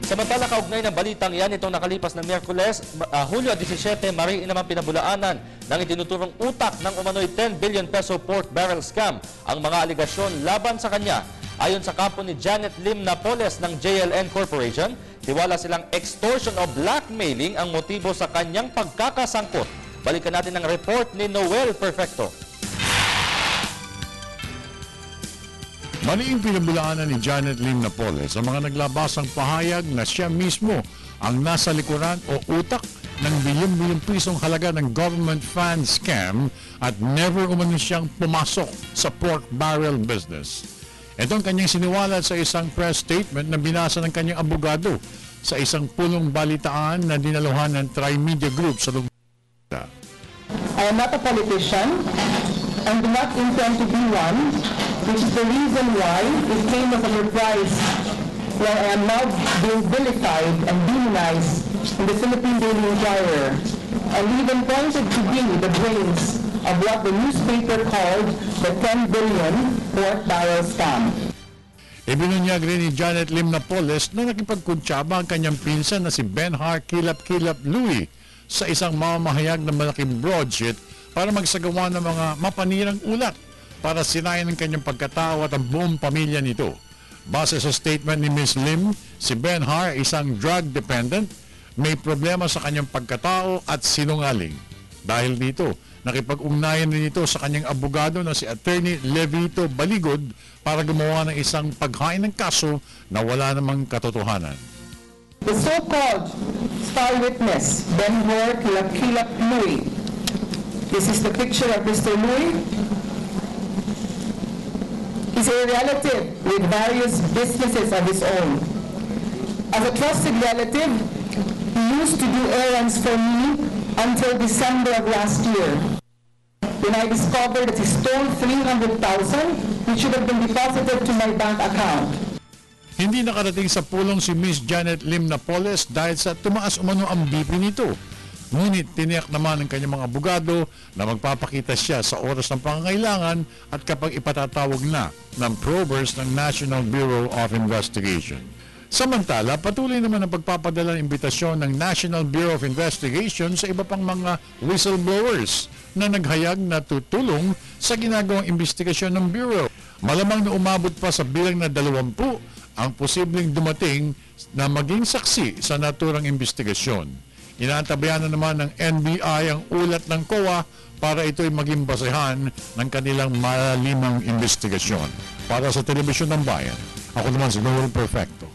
Samantala, kaugnay ng balitang yan, itong nakalipas na Miyerkules, Hulyo 17, mariin naman pinabulaanan ng itinuturong utak ng umano'y 10 billion peso pork barrel scam ang mga aligasyon laban sa kanya. Ayon sa kampo ni Janet Lim Napoles ng JLN Corporation, tiwala silang extortion o blackmailing ang motibo sa kanyang pagkakasangkot. Balikan natin ang report ni Noel Perfecto. Maliing pinabulaanan ni Janet Lim Napoles ang mga naglabasang pahayag na siya mismo ang nasa likuran o utak ng bilyon-bilyong pisong halaga ng government fund scam at never umano siyang pumasok sa pork barrel business. Ito ang kanyang siniwalat sa isang press statement na binasa ng kanyang abogado sa isang pulong balitaan na dinaluhan ng Trimedia Group sa lungsod. I am not a politician and do not intend to be one, which is the reason why it came as a surprise when I am now being vilified and demonized in the Philippine Daily Inquirer, and even pointed to be the brains of what the newspaper called the 10 billion pork barrel scam. Ibinunyag rin ni Janet Lim Napoles na nakipagkuntsaba ang kanyang pinsan na si Benhar Kilap-Kilap Louie sa isang mamamahayag na malaking broadsheet para magsagawa ng mga mapanirang ulat para sinayin ang kanyang pagkatao at ang buong pamilya nito. Base sa statement ni Ms. Lim, si Benhar isang drug dependent, may problema sa kanyang pagkatao at sinungaling. Dahil dito, nakipag-ugnayan rin ito sa kanyang abogado na si Attorney Levito Baligod para gumawa ng isang paghain ng kaso na wala namang katotohanan. The so-called star witness, Benhar Kilap-Kilap Louie. This is the picture of Mr. Louie. He's a relative with various businesses of his own. As a trusted relative, he used to do errands for me until December of last year, when I discovered that he stole 300,000, which should have been deposited to my bank account. Hindi nakarating sa pulong si Ms. Janet Lim Napoles dahil sa tumaas umano ang BP nito. Ngunit tiniyak naman ng kanyang mga abogado na magpapakita siya sa oras ng pangangailangan at kapag ipatatawag na ng probers ng National Bureau of Investigation. Samantala, patuloy naman ang pagpapadala ng imbitasyon ng National Bureau of Investigation sa iba pang mga whistleblowers na naghayag na tutulong sa ginagawang investigasyon ng Bureau. Malamang na umabot pa sa bilang na 20 ang posibleng dumating na maging saksi sa naturang investigasyon. Inaantabayan na naman ng NBI ang ulat ng COA para ito'y maging basehan ng kanilang malalimang investigasyon. Para sa Telebisyon ng Bayan, ako naman si Noel Perfecto.